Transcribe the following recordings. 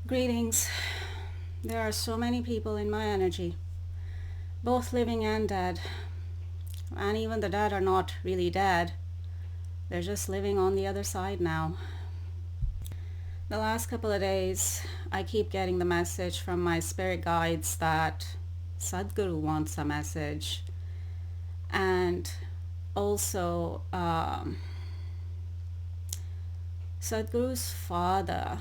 Greetings. There are so many people in my energy, both living and dead. And even the dead are not really dead. They're just living on the other side now. The last couple of days, I keep getting the message from my spirit guides that Sadhguru wants a message. And also, Sadhguru's father,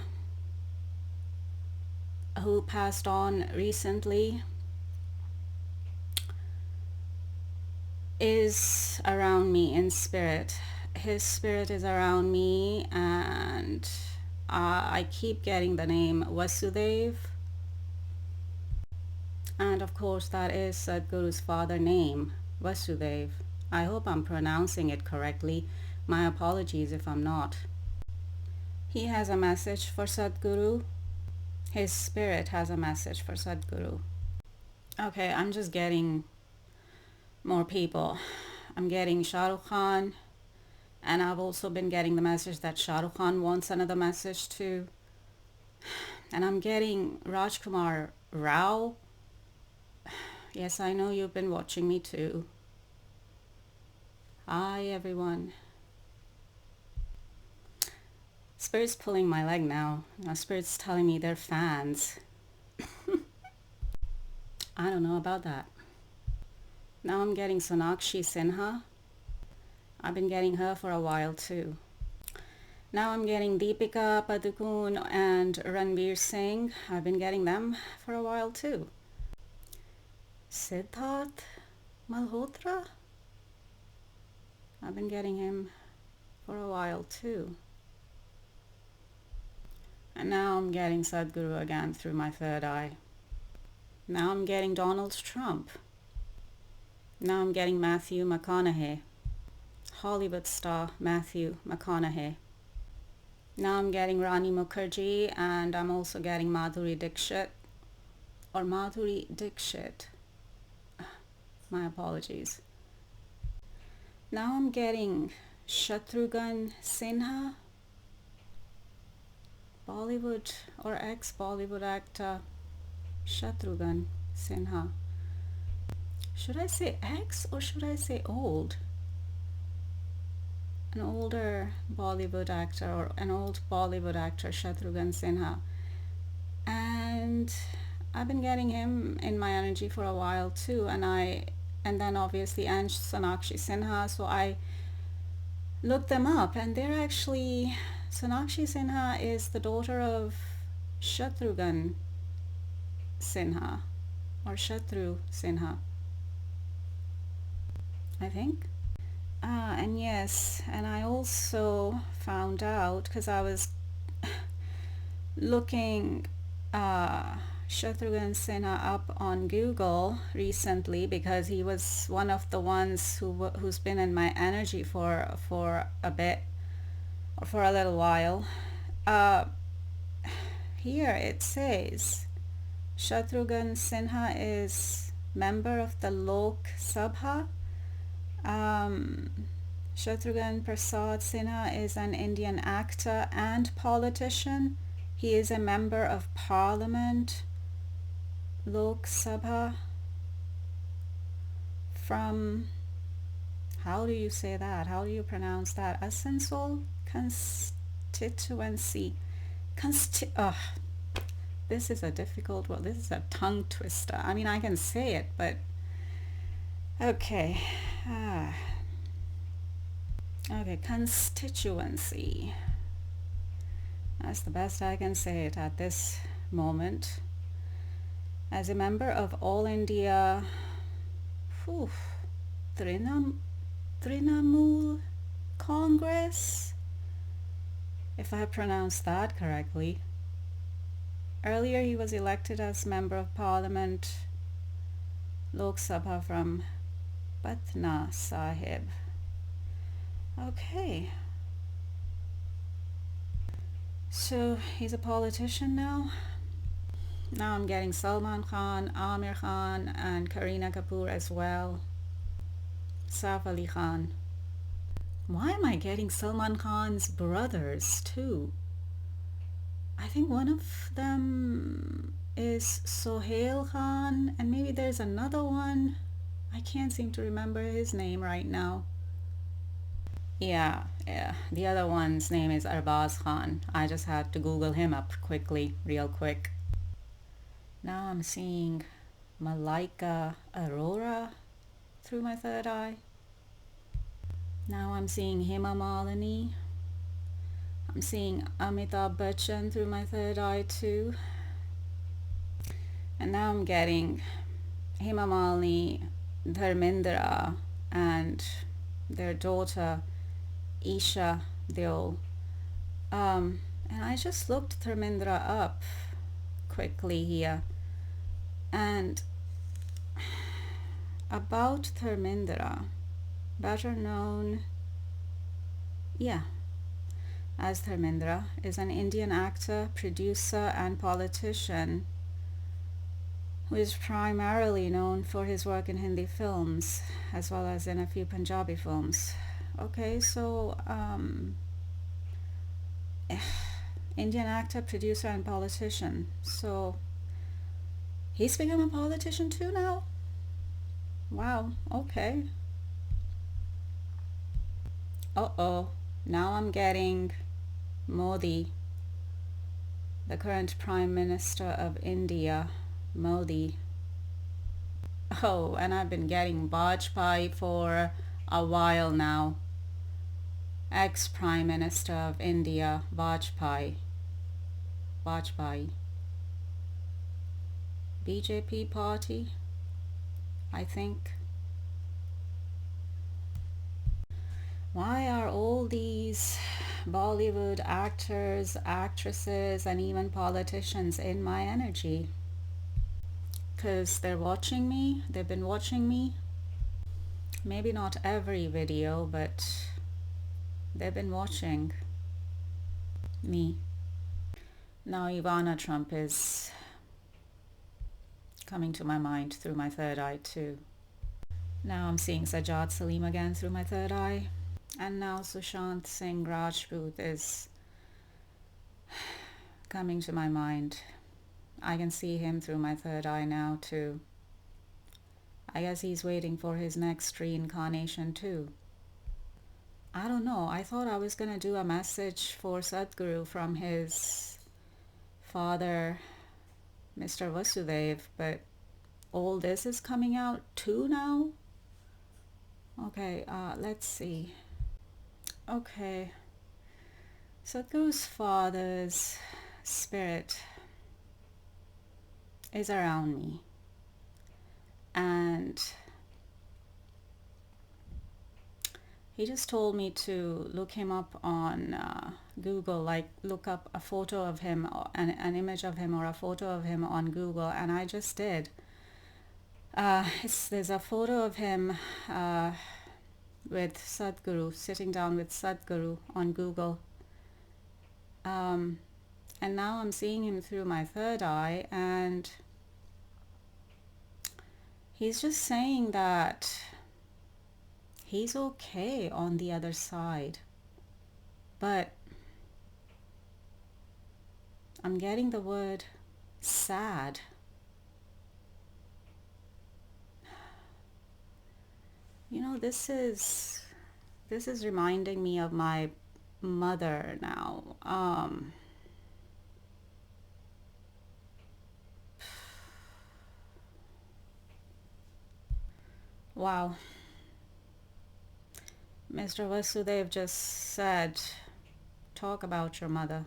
who passed on recently, is around me in spirit. His spirit is around me, and I keep getting the name Vasudev. And of course, that is Sadhguru's father name, Vasudev. I hope I'm pronouncing it correctly. My apologies if I'm not. He has a message for Sadhguru. His spirit has a message for Sadhguru. Okay, I'm just getting more people. I'm getting Shah Rukh Khan, and I've also been getting the message that Shah Rukh Khan wants another message too. And I'm getting Rajkumar Rao. Yes, I know you've been watching me too. Hi everyone. Spirit's pulling my leg now. Spirit's telling me they're fans. I don't know about that. Now I'm getting Sonakshi Sinha. I've been getting her for a while too. Now I'm getting Deepika Padukone and Ranveer Singh. I've been getting them for a while too. Siddharth Malhotra. I've been getting him for a while too. And now I'm getting Sadhguru again through my third eye. Now I'm getting Donald Trump. Now I'm getting Mathew McConaughey. Hollywood star Mathew McConaughey. Now I'm getting Rani Mukherjee, and I'm also getting Madhuri Dixit. Or Madhuri Dixit. My apologies. Now I'm getting Shatrughan Sinha. Bollywood or ex-Bollywood actor Shatrughan Sinha. Should I say ex or should I say old? An older Bollywood actor or an old Bollywood actor, Shatrughan Sinha. And I've been getting him in my energy for a while too, and then obviously Sonakshi Sinha, so I looked them up, and they're actually, Sonakshi Sinha is the daughter of Shatrughan Sinha, or Shatru Sinha, I think. And yes, and I also found out, because I was looking Shatrughan Sinha up on Google recently, because he was one of the ones who's been in my energy for a bit, or for a little while. Here it says Shatrughan Sinha is member of the Lok Sabha. Shatrughan Prasad Sinha is an Indian actor and politician. He is a member of Parliament, Lok Sabha, from, how do you say that? How do you pronounce that? Asansol constituency. This is a difficult word. This is a tongue twister. I mean, I can say it, but okay. Okay, constituency. That's the best I can say it at this moment. As a member of All India Trinamool Congress, if I pronounced that correctly. Earlier he was elected as Member of Parliament, Lok Sabha from Patna Sahib. Okay. So he's a politician now. Now I'm getting Salman Khan, Amir Khan, and Kareena Kapoor as well. Saif Ali Khan. Why am I getting Salman Khan's brothers too? I think one of them is Sohail Khan, and maybe there's another one. I can't seem to remember his name right now. Yeah. The other one's name is Arbaz Khan. I just had to Google him up quickly, real quick. Now I'm seeing Malaika Arora through my third eye. Now I'm seeing Hema Malini. I'm seeing Amitabh Bachchan through my third eye too. And now I'm getting Hema Malini, Dharmendra, and their daughter Isha Deol. And I just looked Dharmendra up quickly here. And about Dharmendra, better known, as Dharmendra, is an Indian actor, producer, and politician who is primarily known for his work in Hindi films as well as in a few Punjabi films. Okay, so Indian actor, producer, and politician. So he's become a politician too now? Wow, okay. Uh-oh, now I'm getting Modi, the current Prime Minister of India, Modi. Oh, and I've been getting Vajpayee for a while now. Ex-Prime Minister of India, Vajpayee. BJP party, I think. Why are all these Bollywood actors, actresses, and even politicians in my energy? Because they're watching me, they've been watching me. Maybe not every video, but they've been watching me. Now Ivana Trump is coming to my mind through my third eye too. Now I'm seeing Sajjad Salim again through my third eye. And now Sushant Singh Rajput is coming to my mind. I can see him through my third eye now too. I guess he's waiting for his next reincarnation too. I don't know. I thought I was gonna do a message for Sadhguru from his father, Mr. Vasudev, but all this is coming out too now? Okay, let's see. Okay. Sadhguru's father's spirit is around me. And he just told me to look him up on Google, like look up a photo of him, an image of him or a photo of him on Google, and I just did. There's a photo of him with Sadhguru, sitting down with Sadhguru on Google. And now I'm seeing him through my third eye, and he's just saying that he's okay on the other side. But I'm getting the word sad. You know, this is reminding me of my mother now. Wow. Mr. Vasudev just said, talk about your mother.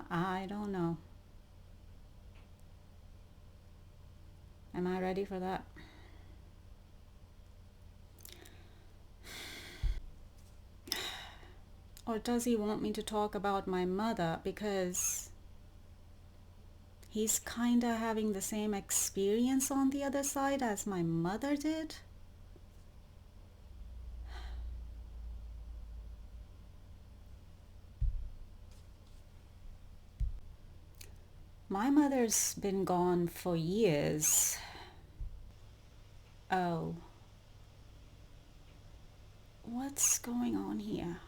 I don't know. Am I ready for that? Or does he want me to talk about my mother because he's kinda having the same experience on the other side as my mother did? My mother's been gone for years. Oh. What's going on here?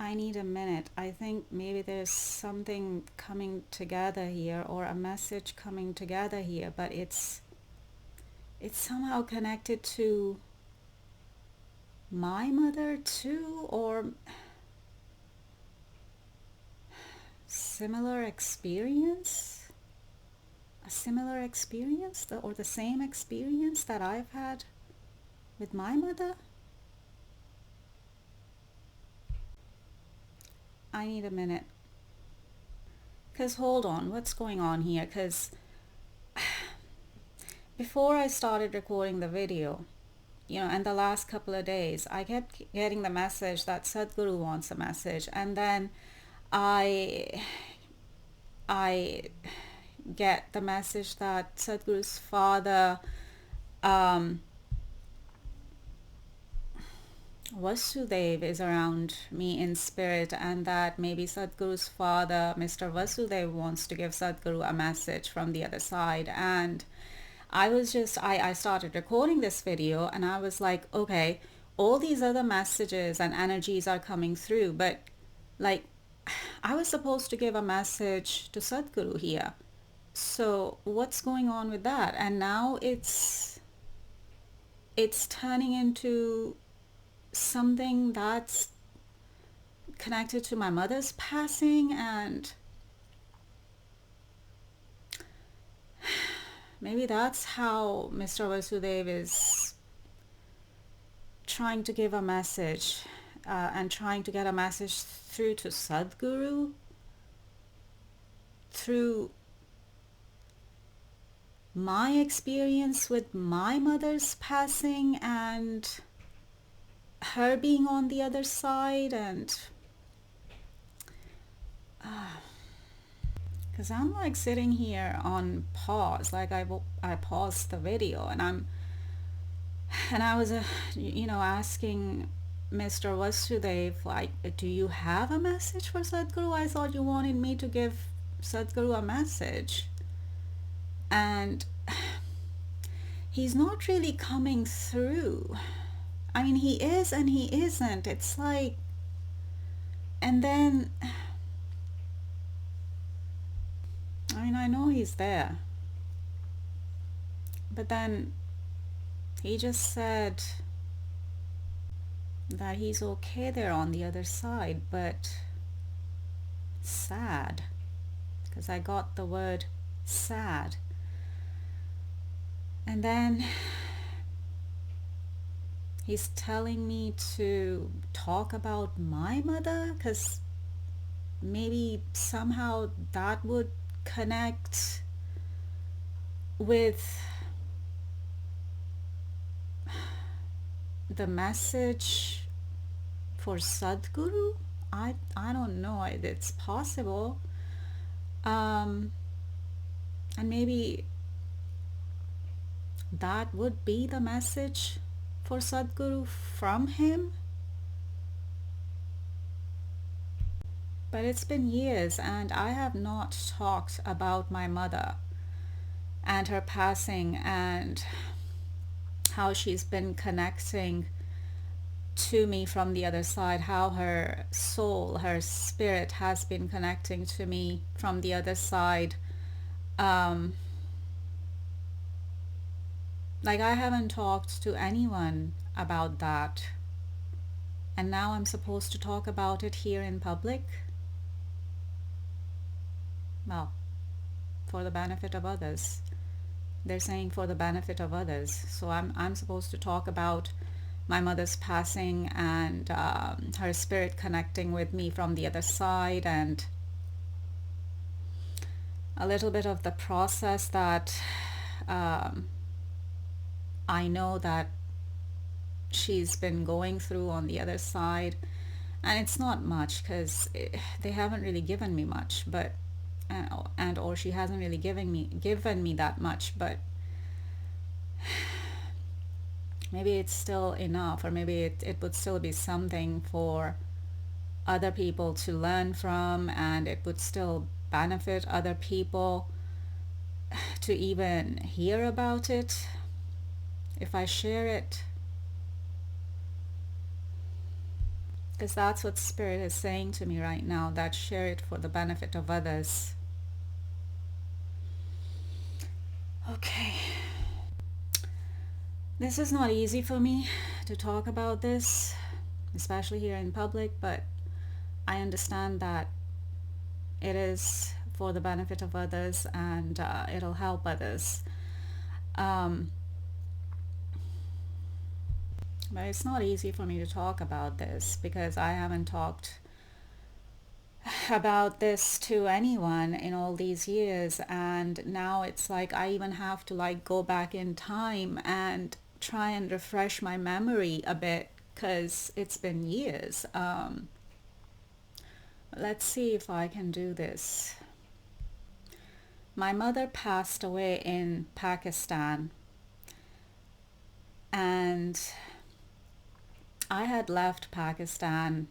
I need a minute. I think maybe there's something coming together here, or a message coming together here, but it's somehow connected to my mother too, or similar experience, a similar experience, or the same experience that I've had with my mother. I need a minute. Because hold on, what's going on here? Because before I started recording the video, and the last couple of days, I kept getting the message that Sadhguru wants a message, and then I get the message that Sadhguru's father, Vasudev, is around me in spirit, and that maybe Sadhguru's father, Mr. Vasudev, wants to give Sadhguru a message from the other side. And I started recording this video, and I was like, okay, all these other messages and energies are coming through, but like, I was supposed to give a message to Sadhguru here. So what's going on with that? And now it's turning into something that's connected to my mother's passing, and maybe that's how Mr. Vasudev is trying to give a message, and trying to get a message through to Sadhguru through my experience with my mother's passing and her being on the other side. And because I'm like sitting here on pause, like I paused the video, and I was asking Mr. Vasudev, like, do you have a message for Sadhguru? I thought you wanted me to give Sadhguru a message, and he's not really coming through. I mean, he is and he isn't. It's like, and then, I mean, I know he's there, but then he just said that he's okay there on the other side, but sad, because I got the word sad. And then he's telling me to talk about my mother, because maybe somehow that would connect with the message for Sadhguru. I don't know, it's possible. And maybe that would be the message for Sadhguru from him. But it's been years, and I have not talked about my mother and her passing, and how she's been connecting to me from the other side, how her soul, her spirit has been connecting to me from the other side. Like, I haven't talked to anyone about that, and now I'm supposed to talk about it here in public. Well, for the benefit of others. They're saying for the benefit of others. So I'm supposed to talk about my mother's passing, and her spirit connecting with me from the other side, and a little bit of the process that I know that she's been going through on the other side. And it's not much, because they haven't really given me much, but or she hasn't really given me that much, but maybe it's still enough, or maybe it would still be something for other people to learn from, and it would still benefit other people to even hear about it if I share it. because that's what Spirit is saying to me right now, that share it for the benefit of others. Okay. This is not easy for me to talk about this, especially here in public, but I understand that it is for the benefit of others, and it'll help others. Um, but it's not easy for me to talk about this because I haven't talked about this to anyone in all these years, and now it's like I even have to like go back in time and try and refresh my memory a bit because it's been years. Let's see if I can do this. My mother passed away in Pakistan, and I had left Pakistan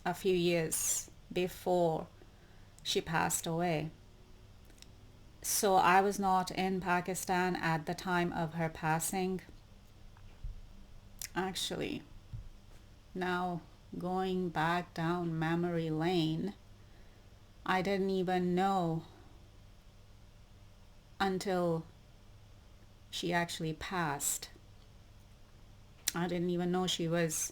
a few years before she passed away. So I was not in Pakistan at the time of her passing. Actually, now going back down memory lane, I didn't even know until she actually passed. I didn't even know she was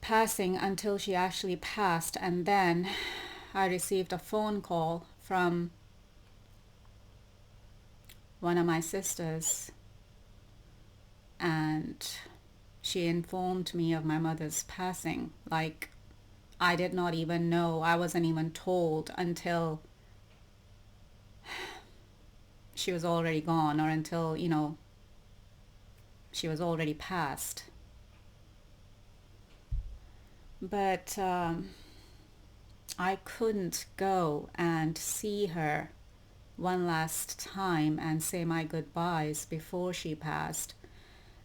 passing until she actually passed, and then I received a phone call from one of my sisters, and she informed me of my mother's passing. Like, I did not even know, I wasn't even told until she was already gone, or until, she was already passed. But I couldn't go and see her one last time and say my goodbyes before she passed.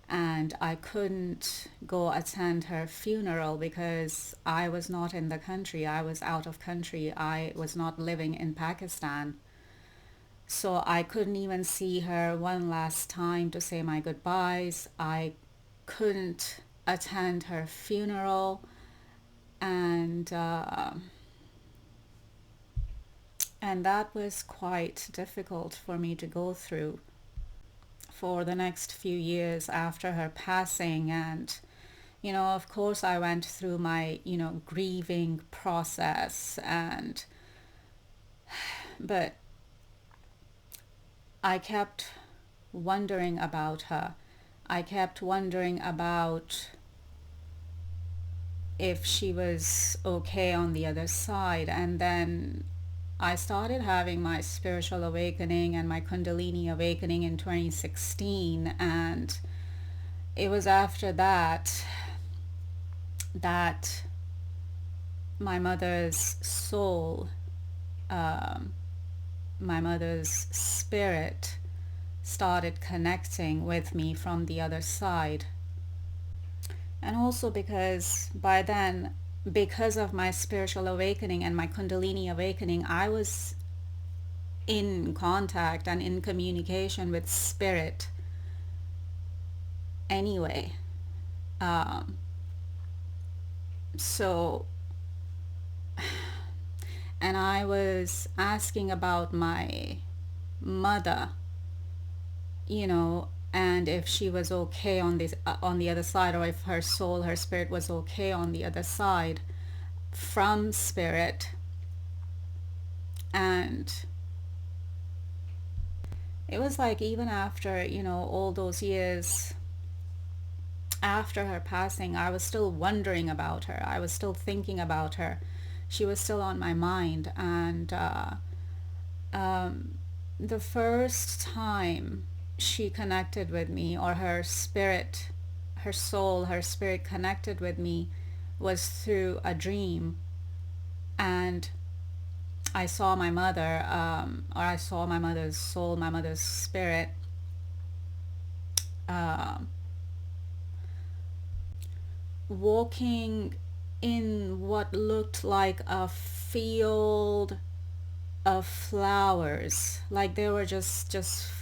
And I couldn't go attend her funeral because I was not in the country. I was out of country. I was not living in Pakistan. So I couldn't even see her one last time to say my goodbyes. I couldn't attend her funeral, and that was quite difficult for me to go through for the next few years after her passing. And of course I went through my grieving process, but I kept wondering about her. I kept wondering about if she was okay on the other side. And then I started having my spiritual awakening and my Kundalini awakening in 2016, and it was after that my mother's soul, my mother's spirit started connecting with me from the other side. And also because by then, because of my spiritual awakening and my Kundalini awakening, I was in contact and in communication with spirit anyway. So, and I was asking about my mother, and if she was okay on the other side, or if her soul, her spirit was okay on the other side from spirit. And it was like, even after all those years after her passing, I was still wondering about her. I was still thinking about her. She was still on my mind. And the first time she connected with me, or her spirit, her soul, her spirit connected with me, was through a dream. And I saw my mother, or I saw my mother's soul, my mother's spirit, walking in what looked like a field of flowers. Like there were just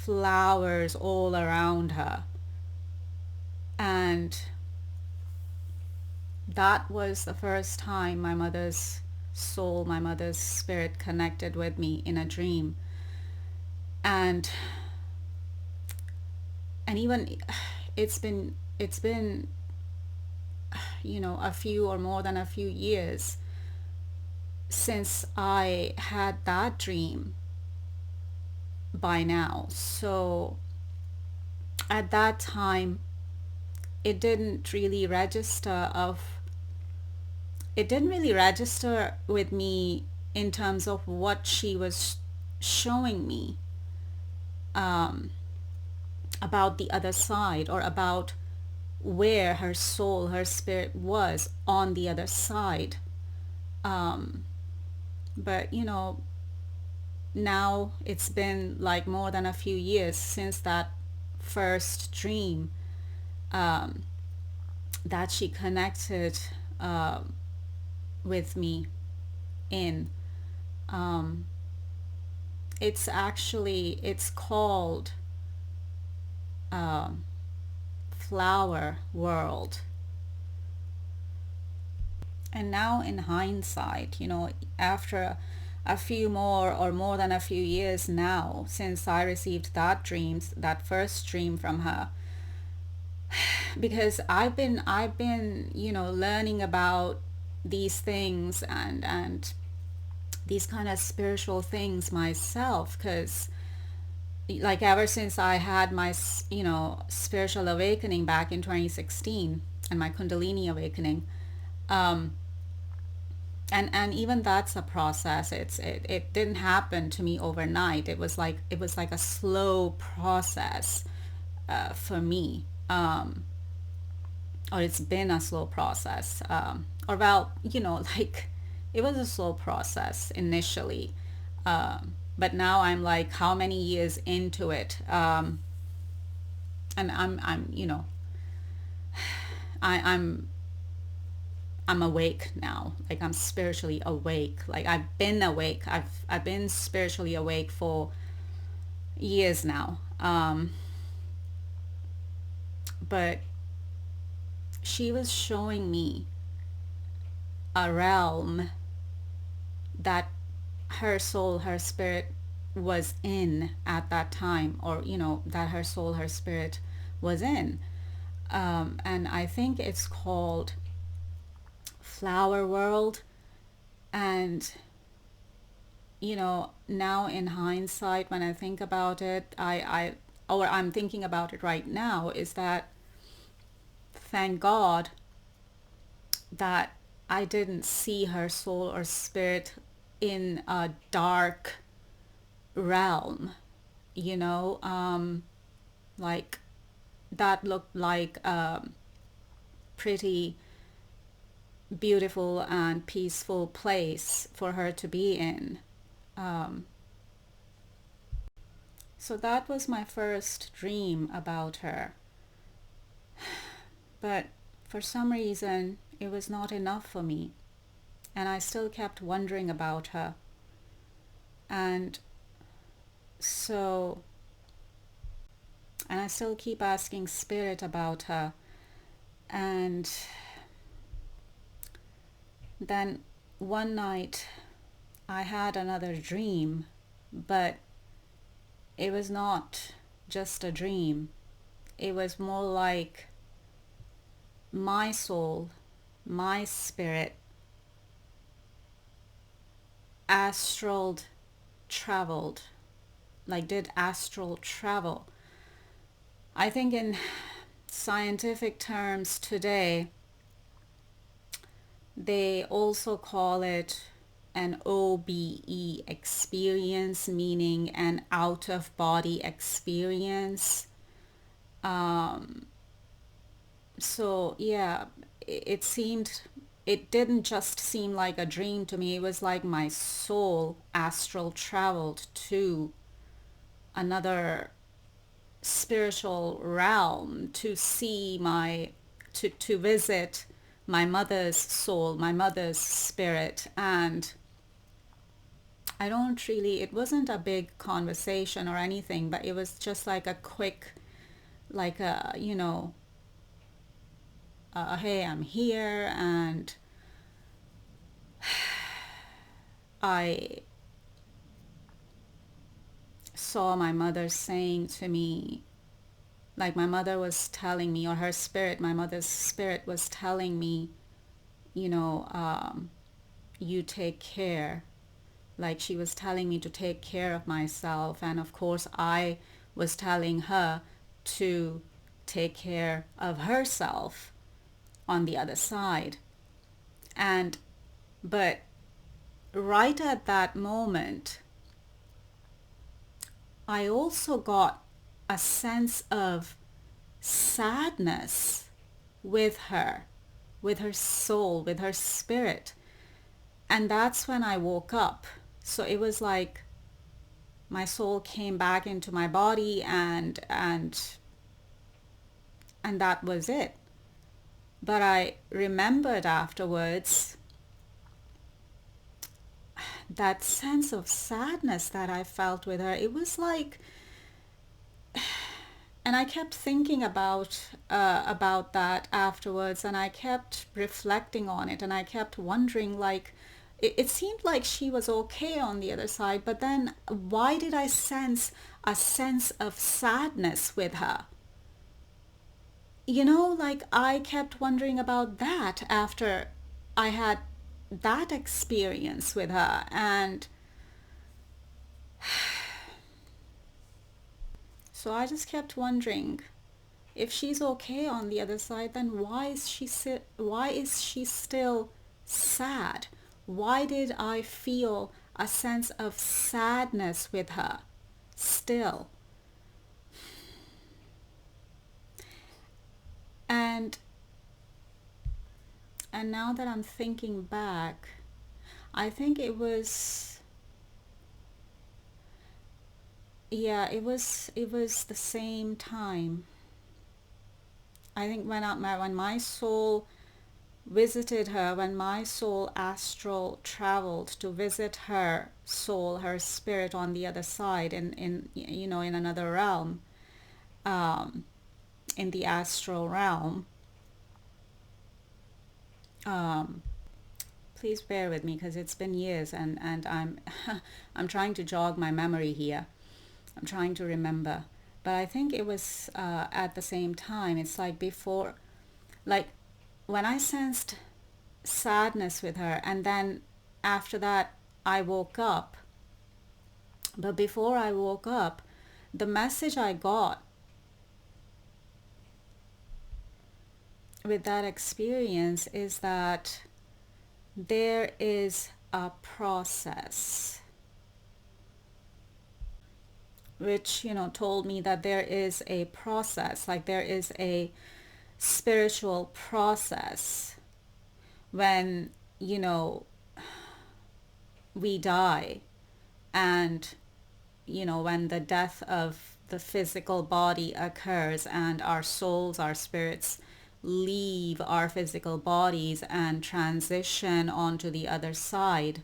flowers all around her. And that was the first time my mother's soul, my mother's spirit connected with me in a dream. And even it's been a few or more than a few years since I had that dream by now. So at that time, it didn't really register of it didn't really register with me in terms of what she was showing me, um, about the other side, or about where her soul, her spirit was on the other side. Um, but now it's been like more than a few years since that first dream, um, that she connected, with me in. Um, it's called, um, Flower World. And now in hindsight, after a few more or more than a few years now since I received that first dream from her, because I've been learning about these things, and these kind of spiritual things myself, because like ever since I had my spiritual awakening back in 2016, and my Kundalini awakening, um, and even that's a process. It didn't happen to me overnight. It was like a slow process, for me, or it's been a slow process, or well, like, it was a slow process initially, but now I'm like how many years into it, and I'm I, I'm awake now. Like, I'm spiritually awake. Like, I've been awake. I've been spiritually awake for years now. But she was showing me a realm that her soul, her spirit was in at that time, or that her soul, her spirit was in. And I think it's called Flower World. And now in hindsight, when I think about it, I'm thinking about it right now, is that thank God that I didn't see her soul or spirit in a dark realm, you know, like, that looked like a pretty beautiful and peaceful place for her to be in. Um, so that was my first dream about her. But for some reason, it was not enough for me. And I still kept wondering about her. And so, and I still keep asking Spirit about her. And then one night, I had another dream, but it was not just a dream. It was more like my soul, my spirit, astral traveled, like did astral travel. I think in scientific terms today, they also call it an OBE experience, meaning an out of body experience. Um, so yeah, it didn't just seem like a dream to me. It was like my soul astral traveled to another spiritual realm to see to visit my mother's soul, my mother's spirit. And it wasn't a big conversation or anything, but it was just like a quick, like a, hey, I'm here, and I saw my mother saying to me, like my mother was telling me, or her spirit, my mother's spirit was telling me, you know, you take care. Like she was telling me to take care of myself. And of course, I was telling her to take care of herself on the other side. And, but right at that moment, I also got a sense of sadness with her soul, with her spirit. And that's when I woke up. So it was like my soul came back into my body, and that was it. But I remembered afterwards that sense of sadness that I felt with her. It was like, and I kept thinking about that afterwards, and I kept reflecting on it, and I kept wondering, like, it seemed like she was okay on the other side, but then why did I sense a sense of sadness with her? You know, like I kept wondering about that after I had that experience with her. And so I just kept wondering, if she's okay on the other side, then why is she still sad? Why did I feel a sense of sadness with her still? And now that I'm thinking back, I think it was, yeah, it was the same time. I think when my soul visited her, when my soul astral traveled to visit her soul, her spirit on the other side, in you know, in another realm, um, in the astral realm. Um, Please bear with me because it's been years, and I'm I'm trying to jog my memory here. I'm trying to remember, but I think it was at the same time. It's like before, like when I sensed sadness with her, and then after that I woke up. But before I woke up, the message I got with that experience is that there is a process, which, you know, told me that there is a process, like there is a spiritual process when, you know, we die, and, you know, when the death of the physical body occurs and our souls, our spirits leave our physical bodies and transition onto the other side,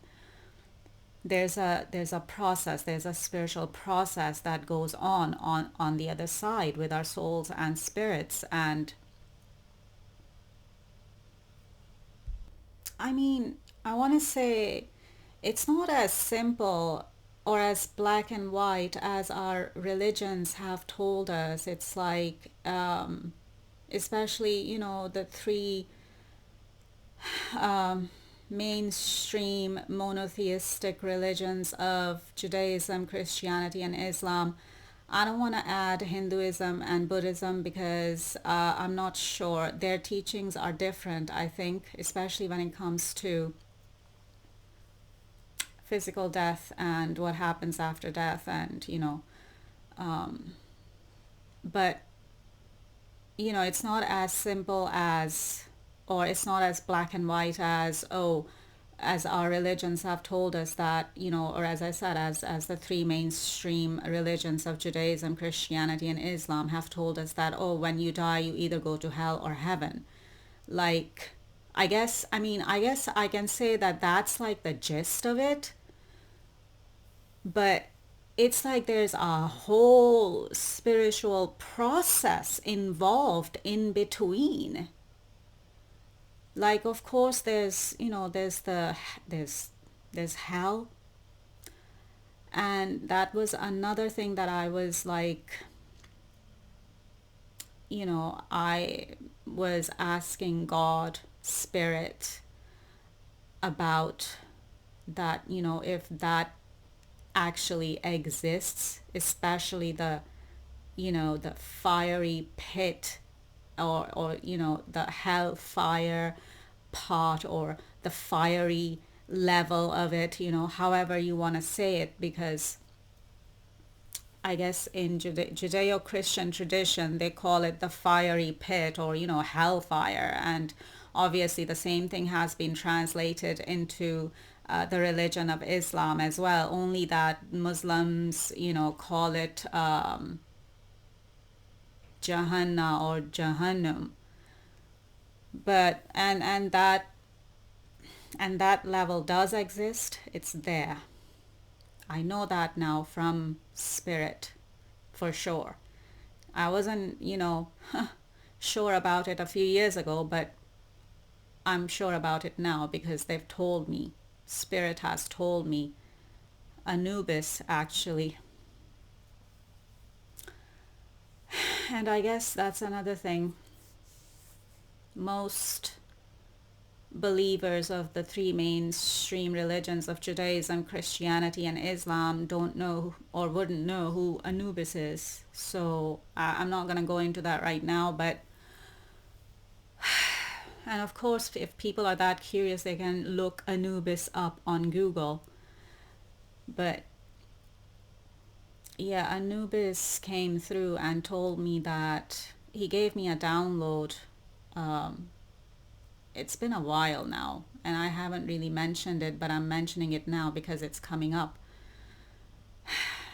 there's a process, there's a spiritual process that goes on the other side with our souls and spirits. And I mean, I want to say it's not as simple or as black and white as our religions have told us. It's like, especially, you know, the three um, mainstream monotheistic religions of Judaism, Christianity, and Islam. I don't want to add Hinduism and Buddhism because I'm not sure. Their teachings are different, I think, especially when it comes to physical death and what happens after death, and, you know, um, but, you know, it's not as simple as, or it's not as black and white as, oh, as our religions have told us that, you know, or as I said, as the three mainstream religions of Judaism, Christianity, and Islam have told us that, oh, when you die, you either go to hell or heaven. Like, I guess I can say that that's like the gist of it, but it's like there's a whole spiritual process involved in between. Like, of course, there's, there's there's hell. And that was another thing that I was like, I was asking God, Spirit, about that, if that actually exists, especially the fiery pit, or the hellfire part, or the fiery level of it, however you want to say it, because I guess in Judeo-Christian tradition, they call it the fiery pit, or, hellfire. And obviously, the same thing has been translated into the religion of Islam as well, only that Muslims, call it Jahannam or Jahannam. But, and that level does exist, it's there. I know that now from spirit, for sure. I wasn't, sure about it a few years ago, but I'm sure about it now because they've told me. Spirit has told me. Anubis, actually. And I guess that's another thing. Most believers of the three mainstream religions of Judaism, Christianity, and Islam don't know or wouldn't know who Anubis is. So I'm not going to go into that right now, but and of course, if people are that curious, they can look Anubis up on Google. But yeah, Anubis came through and told me that he gave me a download. Um, it's been a while now, and I haven't really mentioned it, but I'm mentioning it now because it's coming up.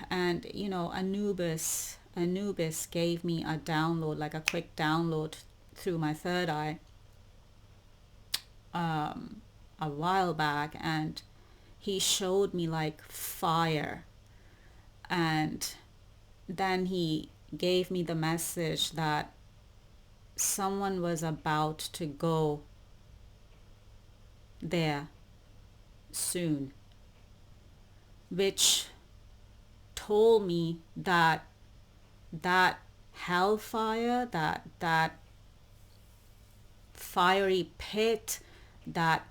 And Anubis gave me a download, like a quick download through my third eye, a while back, and he showed me like fire, and then he gave me the message that someone was about to go there soon, which told me that that hellfire, that fiery pit, that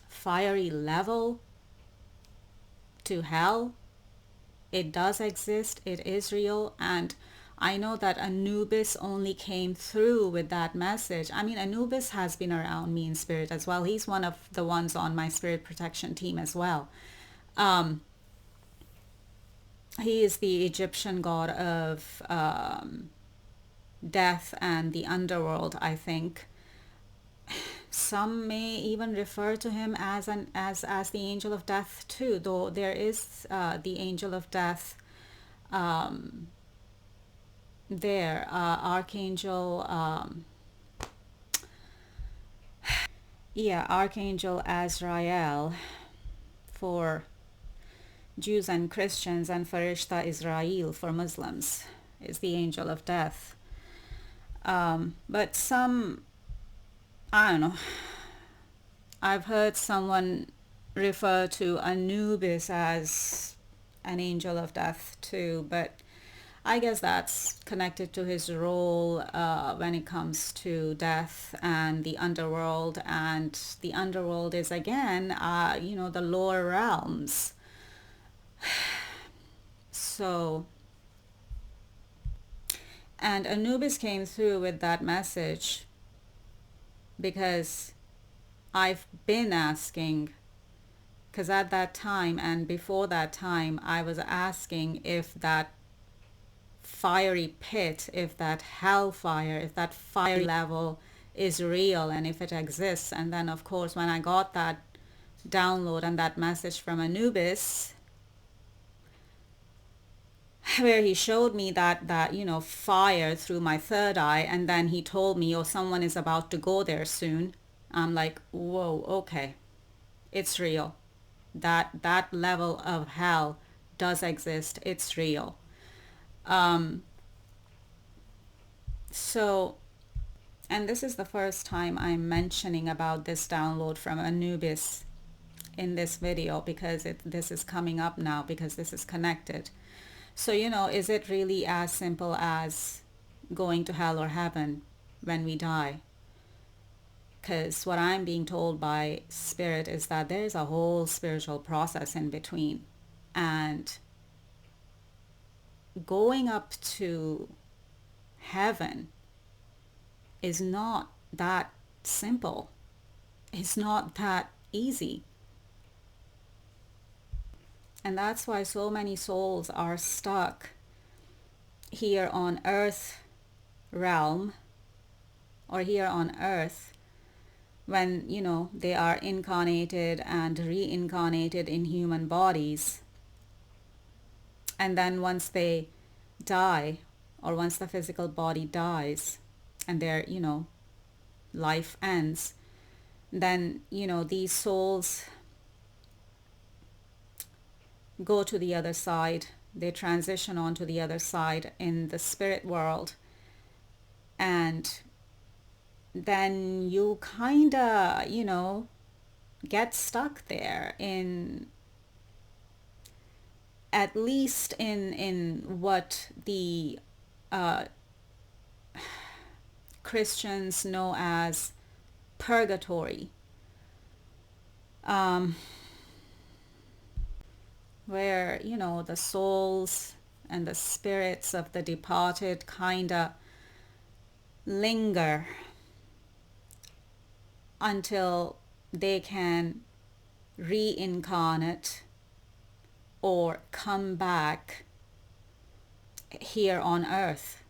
fiery level to hell, it does exist, it is real. And I know that Anubis only came through with that message. I mean, Anubis has been around me in spirit as well. He's one of the ones on my spirit protection team as well. He is the Egyptian god of death and the underworld, I think. Some may even refer to him as the angel of death too, though there is the angel of death there, Archangel, Archangel Azrael for Jews and Christians, and Farishta Israel for Muslims is the angel of death. But some, I don't know, I've heard someone refer to Anubis as an angel of death too, but I guess that's connected to his role when it comes to death and the underworld. And the underworld is again, the lower realms. So, and Anubis came through with that message because I've been asking, because at that time and before that time, I was asking if that fiery pit, if that hellfire, if that fiery level is real and if it exists. And then, of course, when I got that download and that message from Anubis, where he showed me that fire through my third eye, and then he told me, oh, someone is about to go there soon. I'm like, whoa, okay, it's real. That level of hell does exist. It's real. So And this is the first time I'm mentioning about this download from Anubis in this video, because this is coming up now because this is connected. So, is it really as simple as going to hell or heaven when we die? Because what I'm being told by Spirit is that there's a whole spiritual process in between. And going up to heaven is not that simple. It's not that easy. And that's why so many souls are stuck here on earth realm, or here on earth, when they are incarnated and reincarnated in human bodies. And then once they die, or once the physical body dies and their life ends, then these souls go to the other side. They transition on to the other side in the spirit world. And then you kind of get stuck there, in at least in what the Christians know as purgatory, where the souls and the spirits of the departed kind of linger until they can reincarnate or come back here on earth,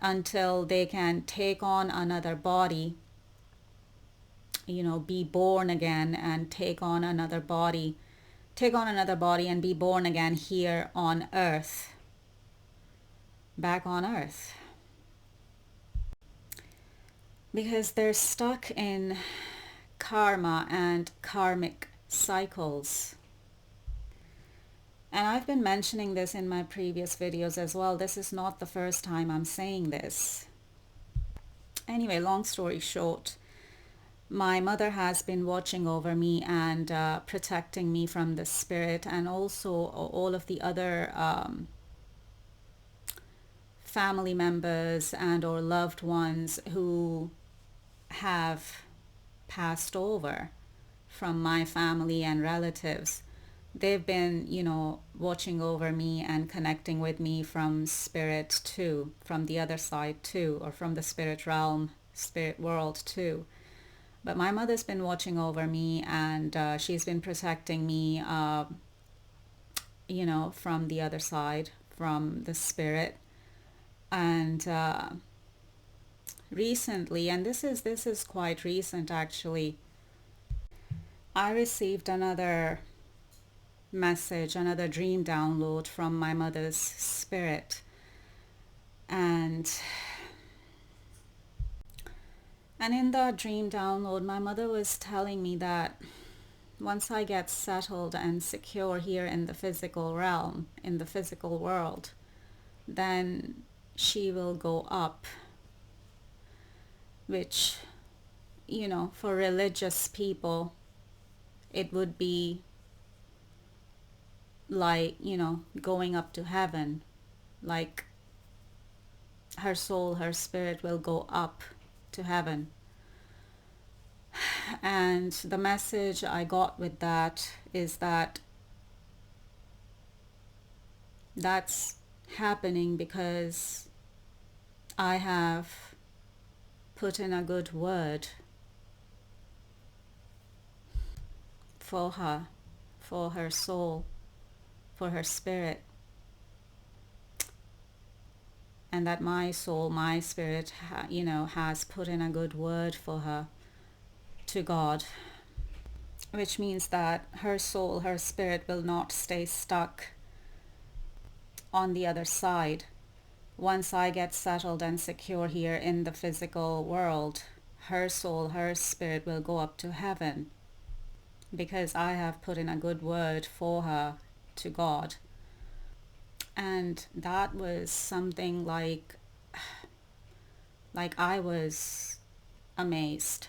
until they can take on another body, be born again and take on another body and be born again here on earth, back on earth. Because they're stuck in karma and karmic cycles. And I've been mentioning this in my previous videos as well. This is not the first time I'm saying this. Anyway, long story short, my mother has been watching over me and protecting me from the spirit, and also all of the other family members and or loved ones who have passed over from my family and relatives. They've been, watching over me and connecting with me from spirit too, from the other side too, or from the spirit realm, spirit world too. But my mother's been watching over me, and she's been protecting me, from the other side, from the spirit. And recently, and this is quite recent actually, I received another message, another dream download from my mother's spirit. And in the dream download, my mother was telling me that once I get settled and secure here in the physical realm, in the physical world, then she will go up, which, for religious people, it would be like, going up to heaven. Like her soul, her spirit will go up to heaven. And the message I got with that is that that's happening because I have put in a good word for her, for her soul, for her spirit. And that my soul, my spirit, has put in a good word for her to God, which means that her soul, her spirit will not stay stuck on the other side. Once I get settled and secure here in the physical world, her soul, her spirit will go up to heaven because I have put in a good word for her to God. And that was something like Like, I was amazed.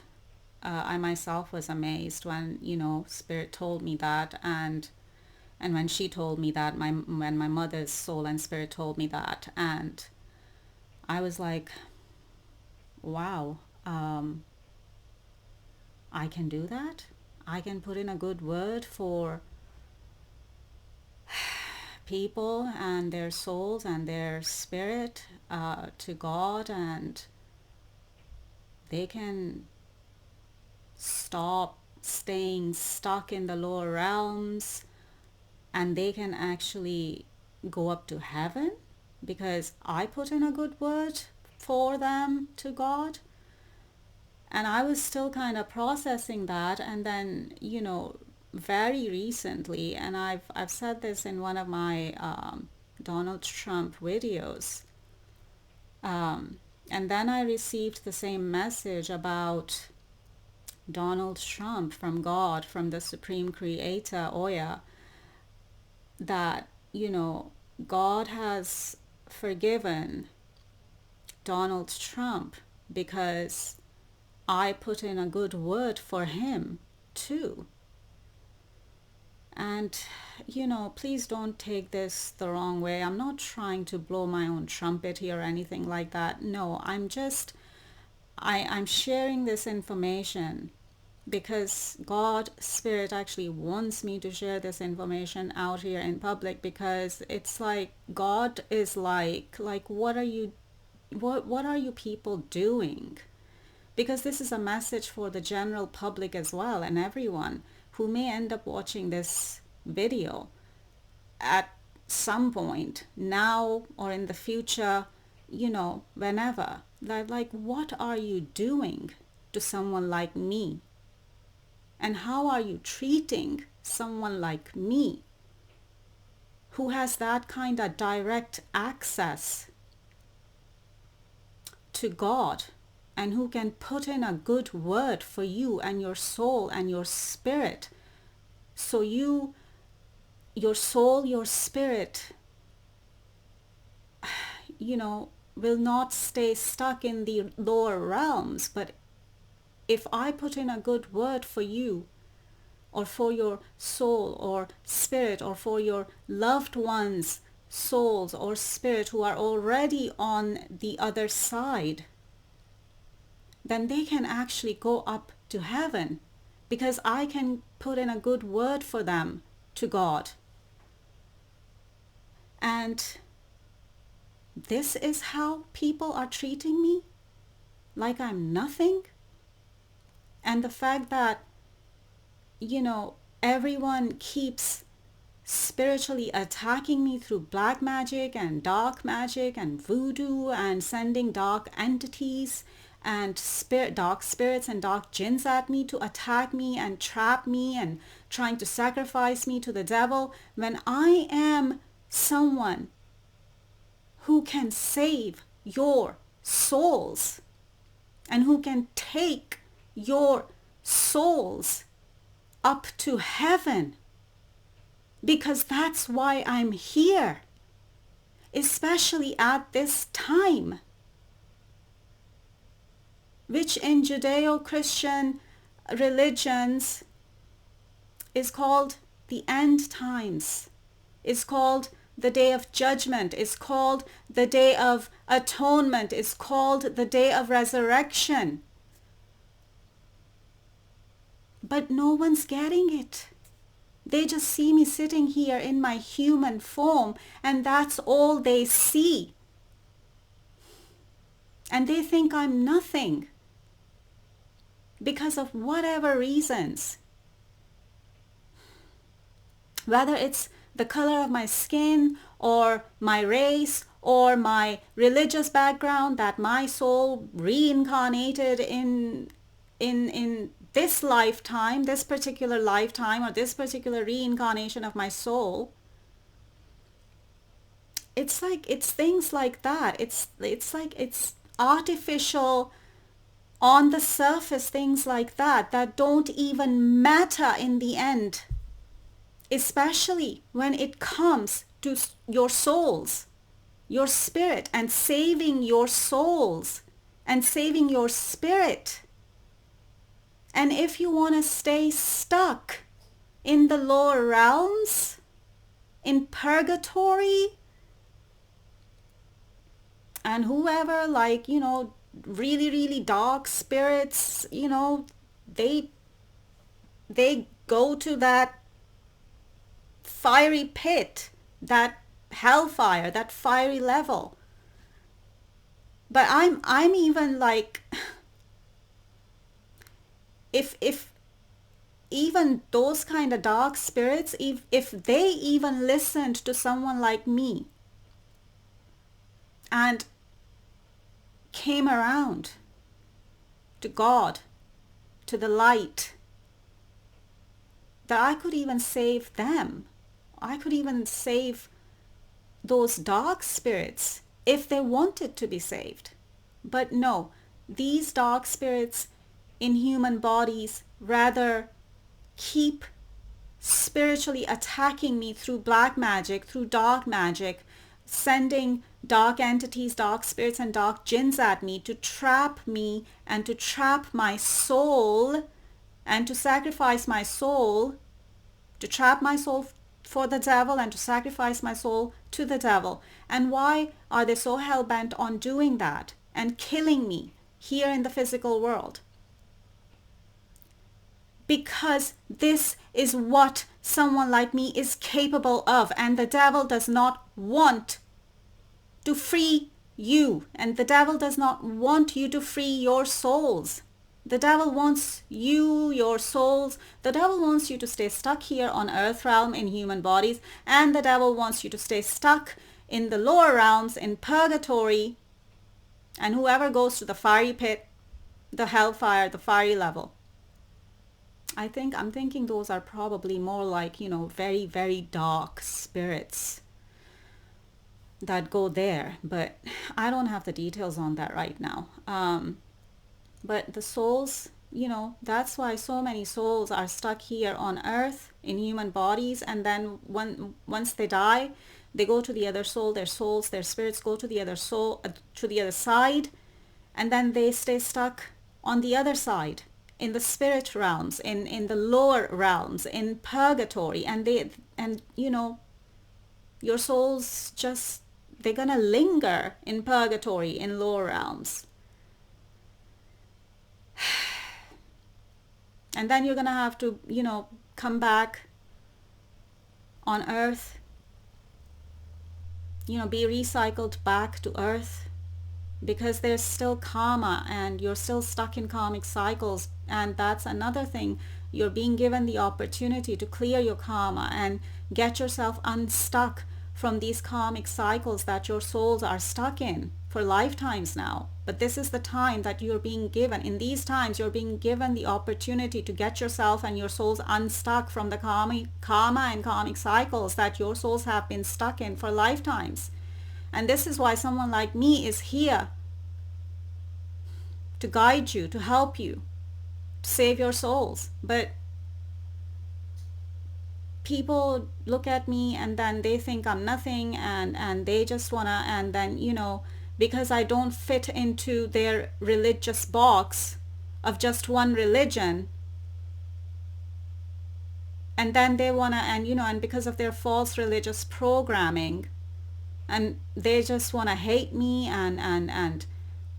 I myself was amazed when, Spirit told me that, and when she told me that, when my mother's soul and spirit told me that, and I was like, wow, I can do that. I can put in a good word for people and their souls and their spirit to God, and they can stop staying stuck in the lower realms, and they can actually go up to heaven because I put in a good word for them to God. And I was still kind of processing that, and then very recently, and I've said this in one of my Donald Trump videos, and then I received the same message about Donald Trump from God, from the Supreme Creator, Oya, that, God has forgiven Donald Trump because I put in a good word for him too. And, please don't take this the wrong way. I'm not trying to blow my own trumpet here or anything like that. No, I'm sharing this information because God Spirit actually wants me to share this information out here in public, because it's like God is like what are you people doing? Because this is a message for the general public as well, and everyone who may end up watching this video at some point, now or in the future, whenever. Like, what are you doing to someone like me? And how are you treating someone like me who has that kind of direct access to God, and who can put in a good word for you and your soul and your spirit, so your soul, your spirit, will not stay stuck in the lower realms. But if I put in a good word for you, or for your soul or spirit, or for your loved ones' souls or spirit who are already on the other side, then they can actually go up to heaven, because I can put in a good word for them to God. And this is how people are treating me, like I'm nothing. And the fact that, everyone keeps spiritually attacking me through black magic and dark magic and voodoo, and sending dark entities and dark spirits and dark jinns at me to attack me and trap me and trying to sacrifice me to the devil, when I am someone who can save your souls and who can take your souls up to heaven, because that's why I'm here, especially at this time, which in Judeo-Christian religions is called the end times, is called the day of judgment, is called the day of atonement, is called the day of resurrection. But no one's getting it. They just see me sitting here in my human form, and that's all they see. And they think I'm nothing because of whatever reasons. Whether it's the color of my skin, or my race, or my religious background, that my soul reincarnated in this lifetime, this particular lifetime, or this particular reincarnation of my soul. It's things like that. It's artificial, on the surface things like that don't even matter in the end, especially when it comes to your souls, your spirit, and saving your souls and saving your spirit. And if you want to stay stuck in the lower realms, in purgatory, and whoever, like, really, really dark spirits, they go to that fiery pit, that hellfire, that fiery level. But I'm even like, if even those kind of dark spirits, if they even listened to someone like me and came around to God, to the light, that I could even save them. I could even save those dark spirits if they wanted to be saved. But no, these dark spirits in human bodies rather keep spiritually attacking me through black magic, through dark magic, sending dark entities, dark spirits, and dark jinns at me to trap me and to trap my soul and to sacrifice my soul, to trap my soul for the devil and to sacrifice my soul to the devil. And why are they so hell-bent on doing that and killing me here in the physical world? Because this is what someone like me is capable of, and the devil does not want to free you, and the devil does not want you to free your souls. The devil wants you, your souls, the devil wants you to stay stuck here on earth realm in human bodies, and the devil wants you to stay stuck in the lower realms, in purgatory, and whoever goes to the fiery pit, the hellfire, the fiery level. I'm thinking those are probably more like, very, very dark spirits that go there. But I don't have the details on that right now. But the souls, that's why so many souls are stuck here on earth in human bodies. And then once they die, they go to the other soul, their souls, their spirits go to the other soul, to the other side. And then they stay stuck on the other side, in the spirit realms, in the lower realms, in purgatory, and your souls just, they're gonna linger in purgatory, in lower realms. And then you're gonna have to, come back on earth, be recycled back to earth, because there's still karma and you're still stuck in karmic cycles. And that's another thing. You're being given the opportunity to clear your karma and get yourself unstuck from these karmic cycles that your souls are stuck in for lifetimes now. But this is the time that you're being given. In these times, you're being given the opportunity to get yourself and your souls unstuck from the karma and karmic cycles that your souls have been stuck in for lifetimes. And this is why someone like me is here to guide you, to help you, to save your souls. But people look at me and then they think I'm nothing, and they just wanna, and then, because I don't fit into their religious box of just one religion, and then they wanna, and because of their false religious programming, and they just want to hate me and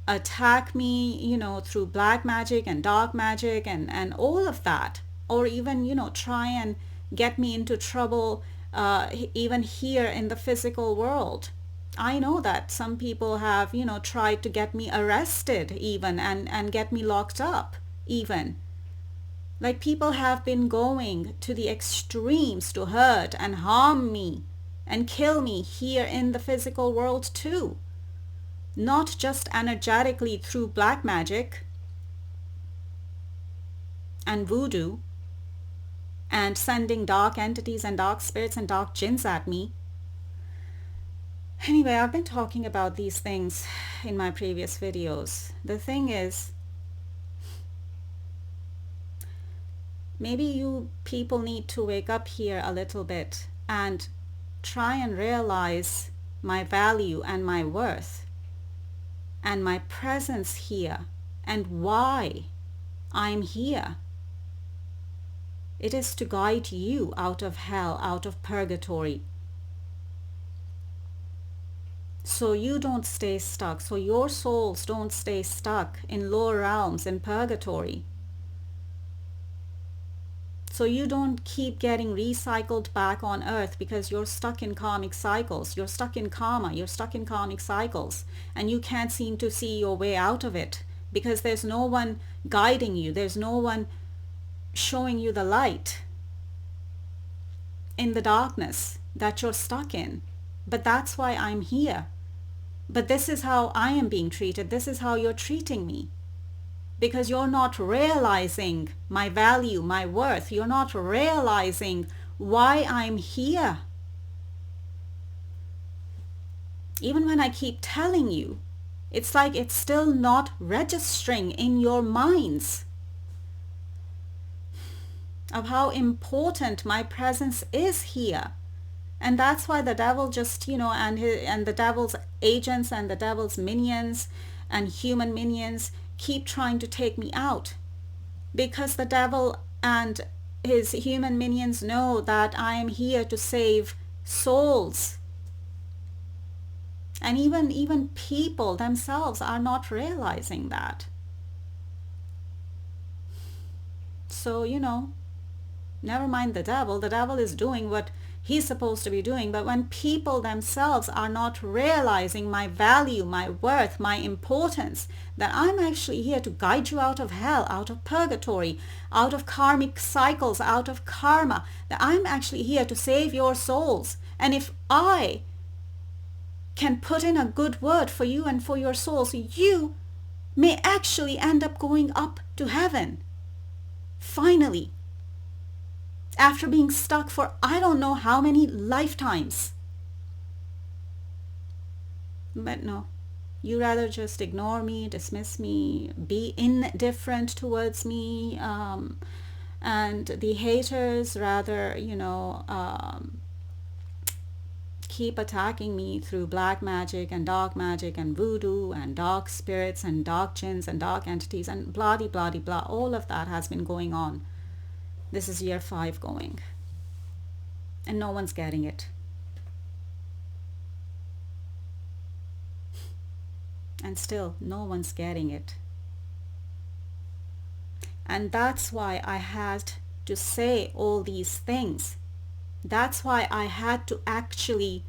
attack me, through black magic and dark magic and all of that, or even, try and get me into trouble even here in the physical world. I know that some people have, tried to get me arrested even and get me locked up even. Like, people have been going to the extremes to hurt and harm me and kill me here in the physical world too. Not just energetically through black magic and voodoo and sending dark entities and dark spirits and dark jinns at me. Anyway, I've been talking about these things in my previous videos. The thing is, maybe you people need to wake up here a little bit and try and realize my value and my worth. and my presence here and why I'm here. It is to guide you out of hell, out of purgatory, so you don't stay stuck, so your souls don't stay stuck in lower realms, in purgatory. So you don't keep getting recycled back on earth because you're stuck in karmic cycles. You're stuck in karma. You're stuck in karmic cycles. And you can't seem to see your way out of it because there's no one guiding you. There's no one showing you the light in the darkness that you're stuck in. But that's why I'm here. But this is how I am being treated. This is how you're treating me. Because you're not realizing my value, my worth. You're not realizing why I'm here. Even when I keep telling you, it's like it's still not registering in your minds of how important my presence is here. And that's why the devil just, and the devil's agents and the devil's minions and human minions keep trying to take me out, because the devil and his human minions know that I am here to save souls. And even people themselves are not realizing that. So, never mind the devil. The devil is doing what he's supposed to be doing. But when people themselves are not realizing my value, my worth, my importance, that I'm actually here to guide you out of hell, out of purgatory, out of karmic cycles, out of karma, that I'm actually here to save your souls. And if I can put in a good word for you and for your souls, you may actually end up going up to heaven. Finally. After being stuck for I don't know how many lifetimes. But no, you rather just ignore me, dismiss me, be indifferent towards me, and the haters rather, keep attacking me through black magic and dark magic and voodoo and dark spirits and dark jinns and dark entities and blah de blah de blah. All of that has been going on. This is year 5 going. And no one's getting it. And still, no one's getting it. And that's why I had to say all these things. That's why I had to actually,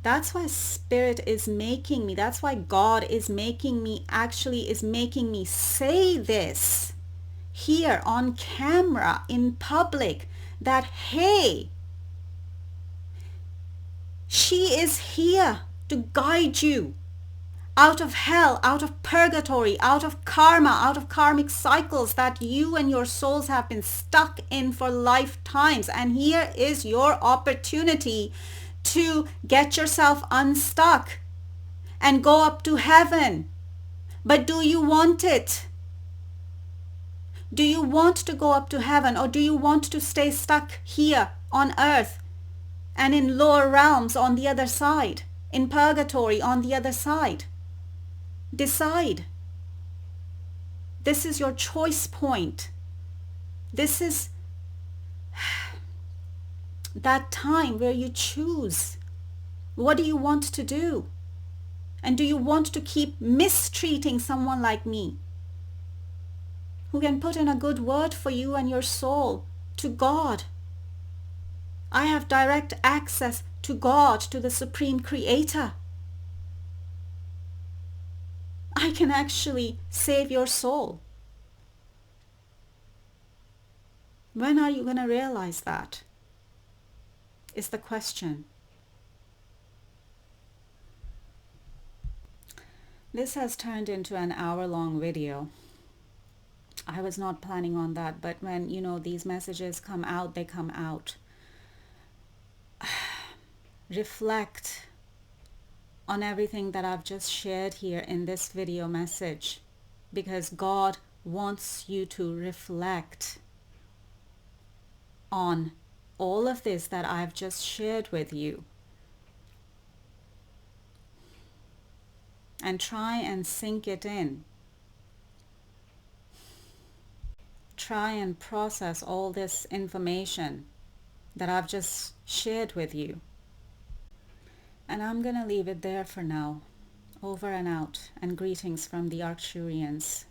that's why Spirit is making me, that's why God is making me, actually is making me say this here on camera in public, that hey, she is here to guide you out of hell, out of purgatory, out of karma, out of karmic cycles that you and your souls have been stuck in for lifetimes. And here is your opportunity to get yourself unstuck and go up to heaven. But do you want it? Do you want to go up to heaven, or do you want to stay stuck here on earth and in lower realms on the other side, in purgatory on the other side? Decide. This is your choice point. This is that time where you choose. What do you want to do? And do you want to keep mistreating someone like me, who can put in a good word for you and your soul to God? I have direct access to God, to the Supreme Creator. I can actually save your soul. When are you going to realize that? Is the question. This has turned into an hour-long video. I was not planning on that, but when, these messages come out, they come out. Reflect on everything that I've just shared here in this video message, because God wants you to reflect on all of this that I've just shared with you. and try and sink it in. Try and process all this information that I've just shared with you. And I'm going to leave it there for now. Over and out, and greetings from the Arcturians.